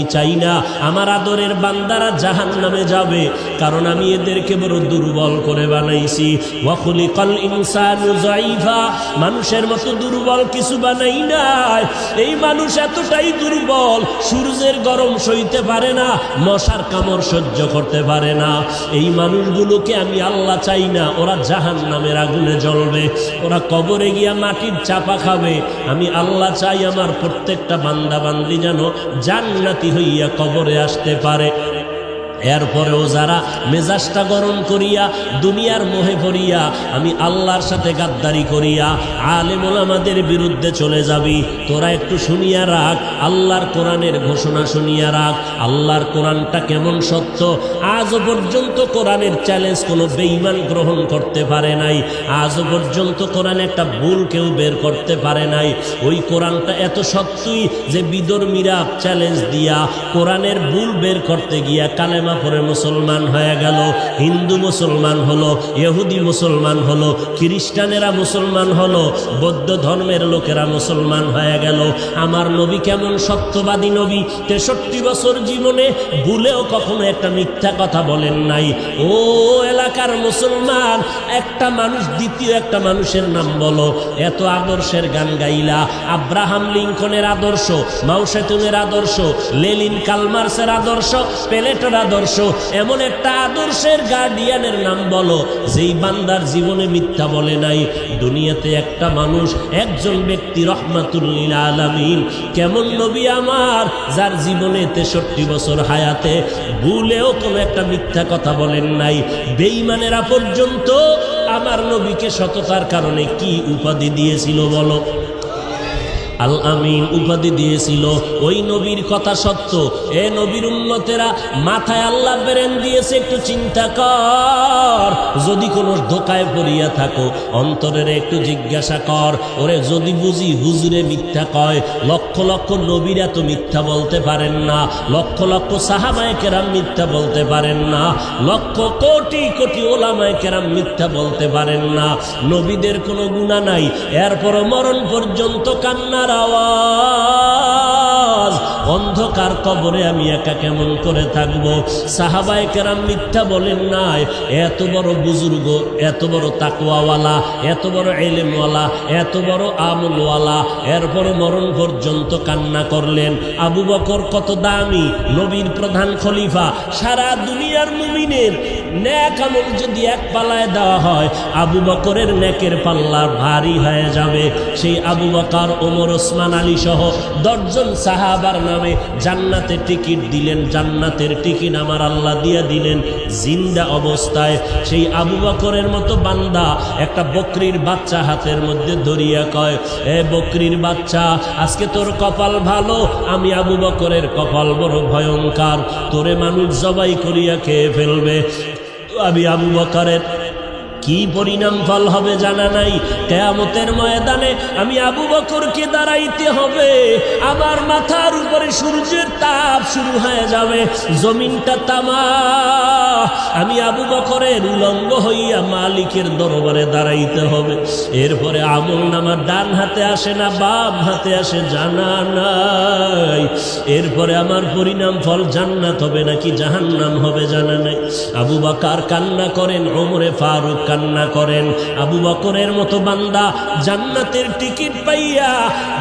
আমি চাই না আমার আদরের বান্দারা জাহান্নামে যাবে, কারণ আমি এদেরকে বড় দুর্বল করে বানাইছি। ওয়া খুলিকাল ইনসানু যায়ীফা, মানুষের মতো দুর্বল কিছু বানাই নাই। এই মানুষ এতটাই দুর্বল, সূর্যের গরম সইতে পারে না, মশার কামড় সহ্য করতে পারে না। এই মানুষগুলোকে আমি আল্লাহ চাই না ওরা জাহান্নামের আগুনে জ্বলবে, ওরা কবরে গিয়া মাটির চাপা খাবে। আমি আল্লাহ চাই আমার প্রত্যেকটা বান্দা বান্দি যেন জান্নাতি হইয়া কবরে আসতে পারে। এরপরেও যারা মেজাজটা গরম করিয়া দুনিয়ার মোহে পড়িয়া আমি আল্লাহর সাথে গাদ্দারি করিয়া আলেম ওলামাদের বিরুদ্ধে চলে যাবি, তোরা একটু শুনিয়া রাখ, আল্লাহর কোরআনের ঘোষণা শুনিয়া রাখ। আল্লাহর কোরআনটা কেমন সত্য, আজও পর্যন্ত কোরআনের চ্যালেঞ্জ কোনো বেঈমান গ্রহণ করতে পারে নাই। আজও পর্যন্ত কোরআন একটা ভুল কেউ বের করতে পারে নাই। ওই কোরআনটা এত সত্যই যে বিধর্মীরা চ্যালেঞ্জ দিয়া কোরআনের ভুল বের করতে গিয়া কালেমা পরে মুসলমান হয়ে গেল, হিন্দু মুসলমান হলো, ইহুদি মুসলমান হলো, খ্রিস্টানেরা মুসলমান হলো, বৌদ্ধ ধর্মের লোকেরা মুসলমান হয়ে গেল। আমার নবী কেমন সত্যবাদী নবী, 63 বছর জীবনে ভুলেও কখনো একটা মিথ্যা কথা বলেন নাই। ও এলাকার মুসলমান, একটা মানুষ দ্বিতীয় একটা মানুষের নাম বলো। এত আদর্শের গান গাইলা, আব্রাহাম লিঙ্কনের আদর্শ, মাও সেতুংয়ের আদর্শ, লেনিন কালমার্সের আদর্শ, প্লেটোর আদর্শ, এমন একটা আদর্শের গার্ডিয়ানের নাম বলো যেই বান্দার জীবনে মিথ্যা বলে নাই। দুনিয়াতে একটা মানুষ, একজন ব্যক্তি রহমাতুল লিল আলামিন, কেমন নবী আমার যার জীবনে 63 বছর হায়াতে ভুলেও কোনো একটা মিথ্যা কথা বলেন নাই। বেঈমানেরা পর্যন্ত আমার নবীকে সততার কারণে কি উপাধি দিয়েছিল বলো? আল আমিন উপাধি দিয়েছিল। ওই নবীর কথা সত্য। এ নবীর উম্মতেরা, মাথায় আল্লাহ ব্রেন দিয়েছে, একটু চিন্তা কর। যদি কোনো ধোকায় পড়িয়া থাকো, অন্তরের একটু জিজ্ঞাসা কর, ওরে যদি বুঝি হুজুরে মিথ্যা কয়। লক্ষ লক্ষ নবীরা তো মিথ্যা বলতে পারেন না, লক্ষ লক্ষ সাহাবায়ে কেরাম মিথ্যা বলতে পারেন না, লক্ষ কোটি কোটি ওলামায়ে কেরাম মিথ্যা বলতে পারেন না। নবীদের কোনো গুনাহ নাই, এরপর মরণ পর্যন্ত কান্নার আওয়াজ। অন্ধকার কবরে আমি একা কেমন করে থাকব? সাহাবায়ে কেরাম মিথ্যা বলেন নাই। এত বড় বুজুর্গ, এত বড় তাকওয়াওয়ালা, এত বড় ইলমওয়ালা, এত বড় আমলওয়ালা, এরপর মরণ পর্যন্ত কান্না করলেন। আবু বকর কত দামি, নবীর প্রধান খলিফা। সারা দুনিয়ার মুমিনের নেক আমল যদি এক পাল্লায় দেওয়া হয়, আবু বকরের নেকের পাল্লা ভারী হয়ে যাবে। সেই আবু বকর, ওমর, ওসমান, আলী সহ 10 জন সাহাবার নামে জান্নাতে টিকিট দিলেন। জান্নাতের টিকিট আমার আল্লাহ দিয়া দিলেন জিন্দা অবস্থায়। সেই আবু বকরের মতো বান্দা একটা বকরির বাচ্চা হাতের মধ্যে ধরিয়া কয়, এ বকরির বাচ্চা, আজকে তোর কপাল ভালো, আমি আবু বকরের কপাল বড় ভয়ঙ্কর, তোরে মানুষ জবাই করিয়া খেয়ে ফেলবে। আমি আবু বকরের কি পরিণাম ফল হবে জানা নাই। কিয়ামতের ময়দানে আমি আবু বকরকে দাঁড়াইতে হবে, আমার মাথার উপরে সূর্যের তাপ শুরু হয়ে যাবে, জমিনটা তামা। আমি আবু বকরের উলঙ্গ হইয়া মালিকের দরবারে দাঁড়াইতে হবে। এরপরে আমল নামা ডান হাতে আসে না বাম হাতে আসে জানা নাই। এরপরে আমার পরিণাম ফল জান্নাত হবে নাকি জাহান্নাম হবে জানা নাই। আবু বকর কান্না করেন, ওমরে ফারুক কান্না করেন। আবু বকরের মতো বান্দা জান্নাতের টিকিট পাইয়া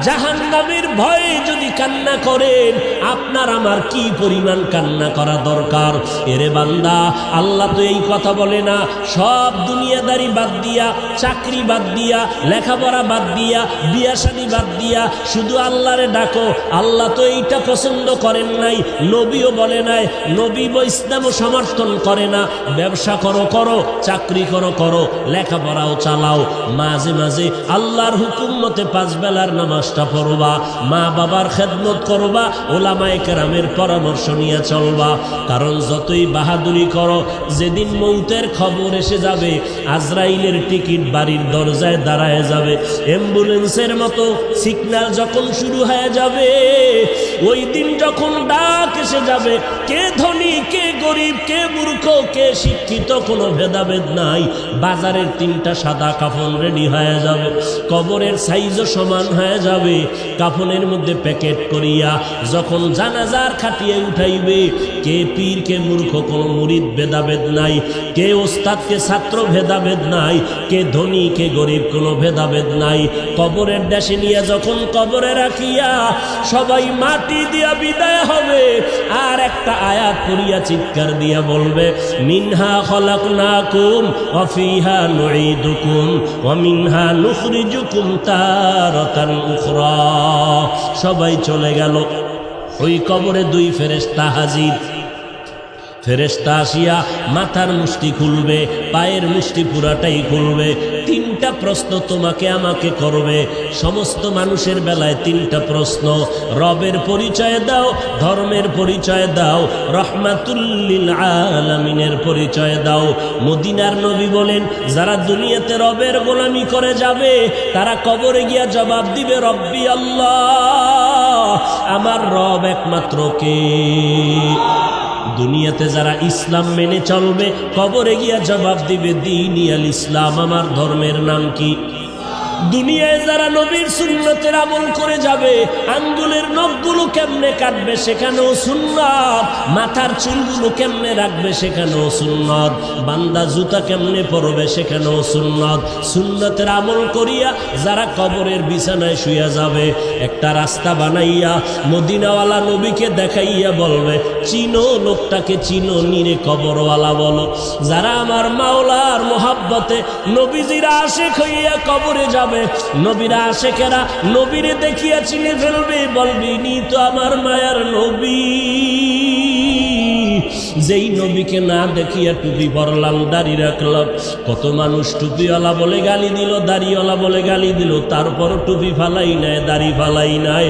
জাহান্নামের ভয়ে যদি কান্না করেন, আপনার আমার কি পরিমাণ কান্না করা দরকার। এরে বান্দা, আল্লাহ তো এই কথা বলে না, সব দুনিয়াদারি বাদ দিয়া, চাকরি বাদ দিয়া, লেখাপড়া বাদ দিয়া, বিয়া শাদী বাদ দিয়া শুধু আল্লাহরে ডাকো। আল্লাহ তো এইটা পছন্দ করেন নাই, নবীও বলে নাই, নবী ইসলামও সমর্থন করে না। ব্যবসা করো করো, চাকরি করো করো, লেখাপড়াও চালাও, মাঝে মাঝে আল্লাহর হুকুম মতে 5 বেলার নামাজটা পড়বা, মা বাবার খেদমত করবা, ওলামায়ে কেরামের পরামর্শ নিয়ে চলবা। কারণ যতই বাহাদুরি করো, যেদিন মৌতের খবর এসে যাবে, আজরাইলের টিকিট বাড়ির দরজায় দাঁড়ায় যাবে। অ্যাম্বুলেন্সের মতো সিগন্যাল যখন শুরু হয়ে যাবে, ওই দিন যখন ডাক এসে যাবে, কে ধনী কে গরিব, কে মূর্খ কে শিক্ষিত, কোনো ভেদাভেদ নাই। বাজারের 3টা সাদা কাফন রেডি হয়ে যাবে, কবরের সাইজও সমান হয়ে যাবে। কাফনের মধ্যে প্যাকেট করিয়া যখন জানাজার খাটিয়ে উঠাইবে, কে পীর কে মূর্খ কোনো মুরিদ ভেদাভেদ নাই, কে ওস্তাদ কে ছাত্র ভেদাভেদ নাই, কে ধনী কে গরিব কোনো ভেদাভেদ নাই। কবরের দেশে নিয়ে যখন কবরে রাখিয়া সবাই মাটি দিয়া বিদায় হবে, আর একটা আয়াত করিয়া চিৎকার দিয়া বলবে, মিনহা খলাকনাকুম ওয়া ফিহা নুঈদুকুম ওয়া মিনহা নুখরিজুকুম তারাতান উখরা। সবাই চলে গেল। ওই কবরে 2 ফেরেশতা হাজির। ফেরেশতা আসিয়া মাথার মুষ্টি খুলবে, পায়ের মুষ্টি পুরাটাই খুলবে। 3টা প্রশ্ন তোমাকে আমাকে করবে। সমস্ত মানুষের বেলায় 3টা প্রশ্ন। রবের পরিচয় দাও, ধর্মের পরিচয় দাও, রহমাতুল লিল আলামিনের পরিচয় দাও। মদিনার নবী বলেন, যারা দুনিয়াতে রবের গোলামি করে যাবে তারা কবরে গিয়া জবাব দিবে, রব্বি আল্লাহ, আমার রব একমাত্র কে? দুনিয়াতে যারা ইসলাম মেনে চলবে কবরে গিয়া জবাব দিবে, দীনিয়াল ইসলাম, আমার ধর্মের নাম কি? দুনিয়ায় যারা নবীর সুন্নতের আমল করে যাবে, আঙ্গুলের নখগুলো কেমনে কাটবে সেখানেও সুন্নাত, মাথার চুলগুলো কেমনে রাখবে সেখানেও সুন্নাত, বান্দা জুতা কেমনে পরবে সেখানেও সুন্নাত। সুন্নতের আমল করিয়া যারা কবরের বিছানায় শুয়ে যাবে, একটা রাস্তা বানাইয়া মদিনাওয়ালা নবীকে দেখাইয়া বলবে, চিনো লোকটাকে, চিনো নিরে কবরওয়ালা বলো। যারা আমার মাওলার মোহাব্বতে নবীজির আশিক হইয়া কবরে যাবে, নবীরা আশেকেরা নবীরে দেখিয়া চিনে ফেলবে, বলবি নি তো আমার মায়ার নবী। যেই নবীকে না দেখিয়া টুপি পরলাম, দাড়ি রাখলাম। কত মানুষ টুপিওয়ালা বলে গালি দিল, দাড়িওয়ালা বলে গালি দিল, তারপরও টুপি ফালাই নাই, দাড়ি ফালাই নাই।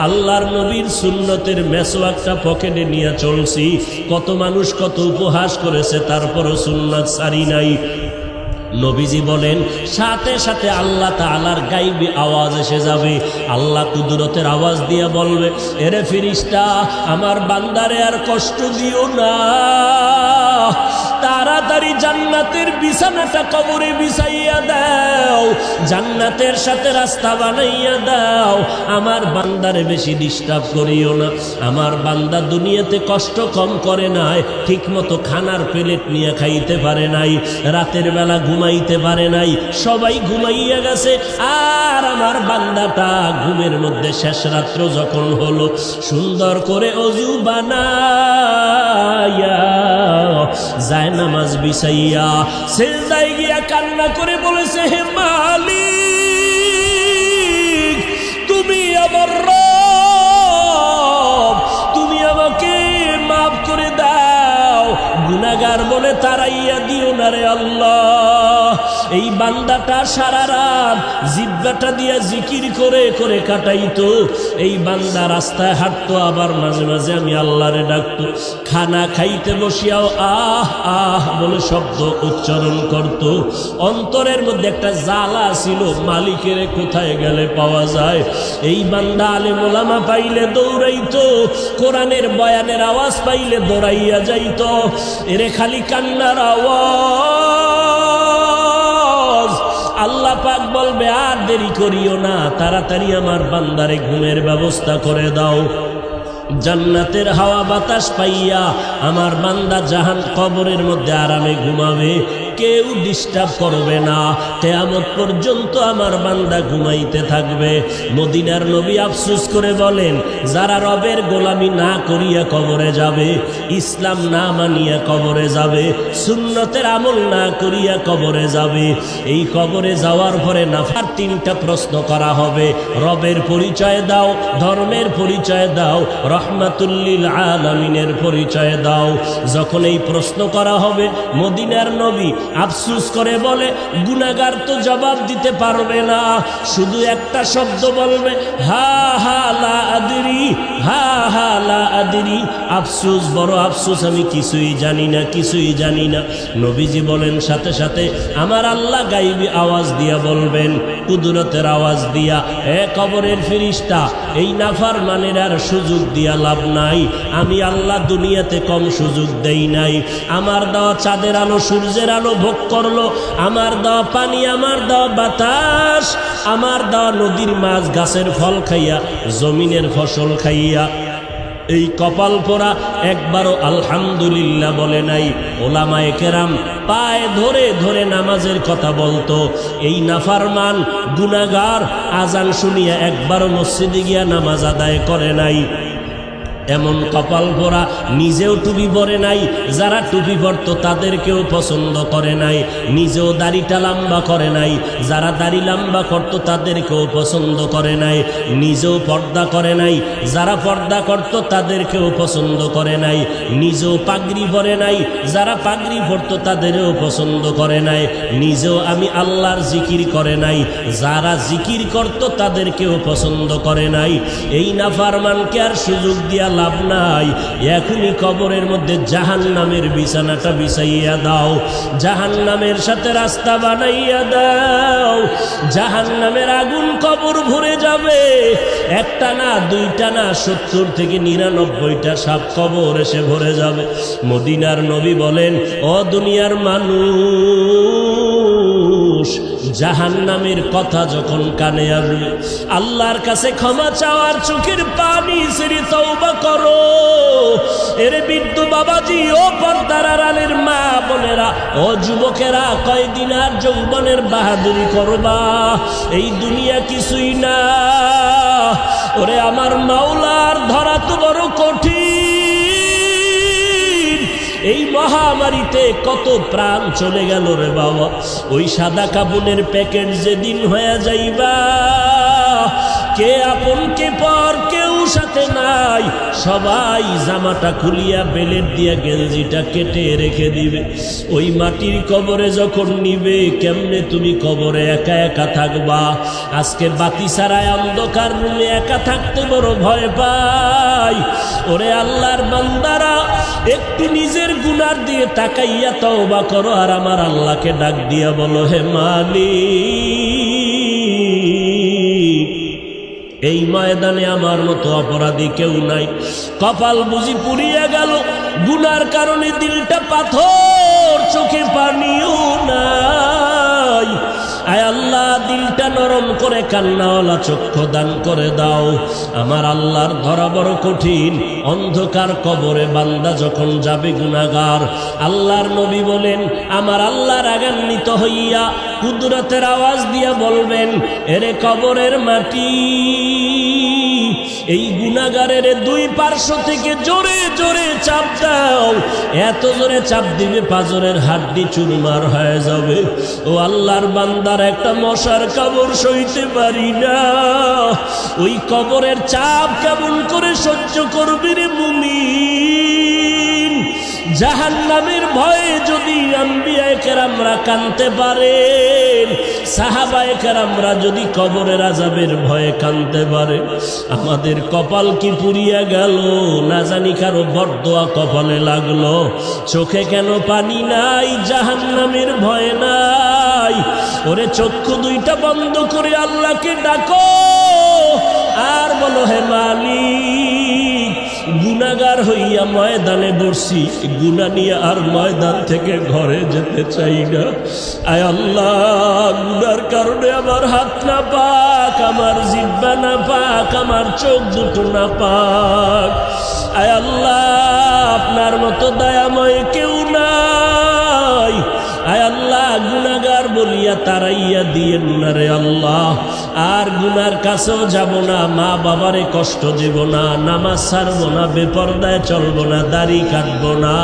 আল্লাহর নবীর সুন্নতের মেসওয়াকটা পকেটে নিয়ে চলছি। কত মানুষ কত উপহাস করেছে, তারপরও সুন্নাত সারি নাই। নবীজি বলেন, সাথে সাথে আল্লাহ তাআলার গায়বী আওয়াজ এসে যাবে। আল্লাহ কুদরতের আওয়াজ দিয়ে বলবে, এরে ফেরেশতা, আমার বান্দারে আর কষ্ট দিও না, তাড়াতাড়ি জান্নাতের বিছানাটা কবরে বিছাইয়া দাও, জান্নাতের সাথে রাস্তা বানাইয়া দাও। আমার বান্দারে বেশি ডিস্টার্ব করিও না। আমার বান্দা দুনিয়াতে কষ্ট কম করে নাই, ঠিক মতো খানার প্লেট নিয়ে খাইতে পারে নাই, রাতের বেলা ঘুমাইতে পারে নাই, সবাই ঘুমাইয়া গেছে। আর আমার বান্দাটা ঘুমের মধ্যে শেষ রাত্র যখন হলো, সুন্দর করে অজু বানাইয়া যায় নামাজ বিছাইয়া সিজদায় গিয়া কান্না করে বলেছে, হে মালিক, তুমি আমার রব, তুমি আমাকে মাফ করে দাও, গুনাহগার বলে তাড়াইয়া দিও না রে আল্লাহ। এই বান্দাটা সারা রাত জিহ্বাটা দিয়া জিকির করে করে কাটাইতো। এই বান্দা রাস্তায় হাঁটতো, আবার মাঝে মাঝে আমি আল্লাহরে ডাকতো। খানা খাইতে বসিয়াও আহ আহ বলে শব্দ উচ্চারণ করত। অন্তরের মধ্যে একটা জ্বালা ছিল, মালিকের কোথায় গেলে পাওয়া যায়। এই বান্দা আলেম ওলামা পাইলে দৌড়াইতো, কোরআনের বয়ানের আওয়াজ পাইলে দৌড়াইয়া যাইতো। এরে খালি কান্নার আওয়াজ। আল্লাহ পাক বলবে, আর দেরি করিও না, তাড়াতাড়ি আমার বান্দারে ঘুমের ব্যবস্থা করে দাও। জান্নাতের হাওয়া বাতাস পাইয়া আমার বান্দা জাহান কবরের মধ্যে আরামে ঘুমাবে, কেউ ডিস্টার্ব করবে না। কিয়ামত পর্যন্ত আমার বান্দা ঘুমাইতে থাকবে। মদিনার নবী আফসোস করে বলেন, যারা রবের গোলামি না করিয়া কবরে যাবে, ইসলাম না মানিয়া কবরে যাবে, সুন্নতের আমল না করিয়া কবরে যাবে, এই কবরে যাওয়ার পরে নাফার 3টা প্রশ্ন করা হবে। রবের পরিচয় দাও, ধর্মের পরিচয় দাও, রহমাতুল লিল আলামিনের পরিচয় দাও। যখন এই প্রশ্ন করা হবে, মদিনার নবী আফসোস করে বলে, গুনাহগার তো জবাব দিতে পারবে না, শুধু একটা শব্দ বলবে, হা হা লা আদরি, হা হা লা আদরি। আফসোস, বড় আফসোস, আমি কিছুই জানি না, কিছুই জানি না। নবীজি বলেন, সাথে সাথে আমার আল্লাহ গায়বী আওয়াজ দিয়া বলবেন, কুদরতের আওয়াজ দিয়া, এ কবরের ফেরেশতা, এই নাফরমানের আর সুযোগ দিয়া লাভ নাই। আমি আল্লাহ দুনিয়াতে কম সুযোগ দেই নাই। আমার দেওয়া চাঁদের আলো, সূর্যের আলো, ভোগ করলো, আমার দেওয়া পানি, আমার দেওয়া বাতাস, আমার দেওয়া নদীর মাছ, গাছের ফল খাইয়া, জমিনের ফসল খাইয়া এই কপাল পোড়া একবারও আলহামদুলিল্লাহ বলে নাই। ওলামায়ে কেরাম পায়ে ধরে ধরে নামাজের কথা বলতো। এই নাফরমান গুনাহগার আজান শুনিয়া একবারও মসজিদে গিয়া নামাজ আদায় করে নাই। এমন কপাল পোড়া নিজেও টুপি পরে নাই, যারা টুপি পরতো তাদেরকেও পছন্দ করে নাই, নিজেও দাড়িটা লম্বা করে নাই, যারা দাড়ি লম্বা করতো তাদেরকেও পছন্দ করে নাই, নিজেও পর্দা করে নাই, যারা পর্দা করতো তাদেরকেও পছন্দ করে নাই, নিজেও পাগড়ি পরে নাই, যারা পাগড়ি পরতো তাদেরও পছন্দ করে নাই, নিজেও আমি আল্লাহর জিকির করে নাই, যারা জিকির করতো তাদেরকেও পছন্দ করে নাই। এই নাফরমানকে আর সুযোগ দিয়া লাভ নাই, এখনই কবরের মধ্যে জাহান্নামের বিছানাটা বিছাইয়া দাও, জাহান্নামের সাথে রাস্তা বানাইয়া দাও। জাহান্নামের আগুন কবর ভরে যাবে, একটা না দুইটা না 70 থেকে 99টা সাপ কবর এসে ভরে যাবে। মদিনার নবী বলেন, ও দুনিয়ার মানুষ, জাহান্নামের কথা যখন কানে আসবে, আল্লাহর কাছে ক্ষমা চাওয়ার চোখের পানি ছেড়ে তওবা করো। এর বৃদ্ধ বাবাজি, ও পর্দার আড়ালের মা বোনেরা, ও যুবকেরা, কয়দিন আর যৌবনের বাহাদুরি করবা? এই দুনিয়া কিছুই না। ওরে আমার মাওলার ধরা তো বড় কঠিন। এই মহামারীতে কত প্রাণ চলে গেল রে বাবা। ওই সাদা কাপড়ের প্যাকেট যেদিন হয়ে যাইবা, কে আপন কে পর কেউ সাথে নাই, সবাই জামাটা খুলিয়া বেলেট দিয়া গেঞ্জিটা কেটে রেখে দিবে। ওই মাটির কবরে যখন নিবে, কেমনে তুমি কবরে একা একা থাকবা? আজকে বাতি ছাড়ায় অন্ধকার রুমে একা থাকতে বড় ভয় পাই। ওরে আল্লাহর বান্দারা, একটু নিজের গুনার দিয়ে তাকাইয়া তওবা করো, আর আমার আল্লাহকে ডাক দিয়া বলো, হে মালিক, এই ময়দানে আমার মতো অপরাধী কেউ নাই। কপাল বুঝি পুড়িয়া গেল, গুনার কারণে দিলটা পাথর, চোখে পানিও নাই। আয় আল্লাহ, দিলটা নরম করে কান্নাওয়ালা চক্ষু দান করে দাও। আমার আল্লাহর ধরা বড় কঠিন। অন্ধকার কবরে বান্দা যখন যাবে গুনাহগার, আল্লাহর নবী বলেন, আমার আল্লাহ রাগান্বিত হইয়া কুদরতের আওয়াজ দিয়া বলবেন, এরে কবরের মাটি, এই গুনাহগারের দুই পার্শ্ব থেকে জোরে জোরে চাপ দাও। এত জোরে চাপ দিবে পাঁজরের হাড্ডি চুরমার হয়ে যাবে। ও আল্লাহর বান্দার একটা মশার কবর সইতে পারি না। ওই কবরের চাপ কেমন করে সহ্য করবি রে মুমিন? জাহান্নামের ভয়ে যদি আম্বিয়ায়ে কেরামরা কাঁদতে পারেন, সাহাবায়ে কেরামরা যদি কবরের আযাবের ভয়ে কাঁদতে পারে, আমাদের কপাল কি পুড়িয়া গেল? না জানি কারো বরদোয়া কপালে লাগলো। চোখে কেন পানি নাই? জাহান্নামের ভয় নাই। ওরে চক্ষু দুইটা বন্ধ করে আল্লাহকে ডাকো, আর বলো, হে মালিক, গুনাহগার হইয়া ময়দানে বসছি, গুনাহ নিয়ে আর ময়দান থেকে ঘরে যেতে চাই না। আয় আল্লাহ, গুনার কারণে আমার হাত না পাক, আমার জিহ্বা না পাক, আমার চোখ দুটো না পাক। আয় আল্লাহ, আপনার মতো দয়াময় কেউ নাই। আয় আল্লাহ, গুনাহগার বলিয়া তারাইয়া দিয়েন না রে আল্লাহ। আর গুনার কাছেও যাব না, মা বাবারে কষ্ট দেব না, নামাজ ছাড়ব না, বেপরদায় চলব না, দাড়ি কাটব না,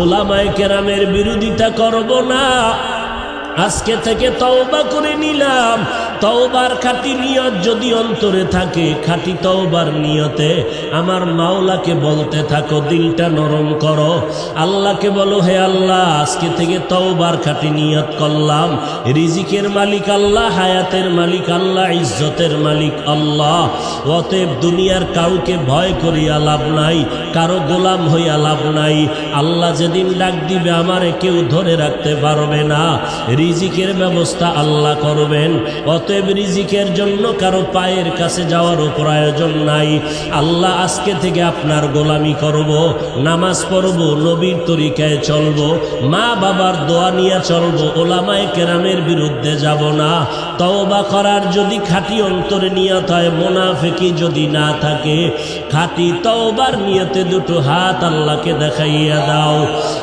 ওলামায়ে কেরামের বিরোধিতা করব না। আজকে থেকে তওবা করে নিলাম। তওবার খাঁটি নিয়ত যদি অন্তরে থাকে, খাঁটি তওবার নিয়তে আমার মাওলাকে বলতে থাকো, দিলটা নরম করো, আল্লাহকে বলো, হে আল্লাহ, আজকে থেকে তওবার খাঁটি নিয়ত করলাম। রিজিকের মালিক আল্লাহ, হায়াতের মালিক আল্লাহ, ইজ্জতের মালিক আল্লাহ। অতএব দুনিয়ার কাউকে ভয় করিয়া লাভ নাই, কারো গোলাম হইয়া লাভ নাই। আল্লাহ যেদিন ডাক দিবে, আমারে কেউ ধরে রাখতে পারবে না। রিজিকের ব্যবস্থা আল্লাহ করবেন। অতএব অতএব রিজিকের জন্য কারো পায়ের কাছে যাওয়ারও প্রয়োজন নাই। আল্লাহ আজকে থেকে আপনার গোলামি করব, নামাজ পড়ব, নবীর তরিকায় চলব, মা বাবার দোয়া নিয়ে চলব, ওলামায়ে কেরামের বিরুদ্ধে যাব না। তওবা করার যদি খাঁটি অন্তরে নিয়ত হয়, মুনাফিকি যদি না থাকে, খাঁটি তওবার নিয়তে দুটো হাত আল্লাহকে দেখাইয়া দাও।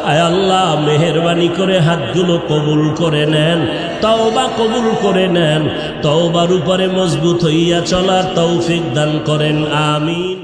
আয় আল্লাহ মেহেরবানি করে হাতগুলো কবুল করে নেন, তওবা কবুল করে নেন, তওবার উপরে মজবুত হইয়া চলার তৌফিক দান করেন, আমিন।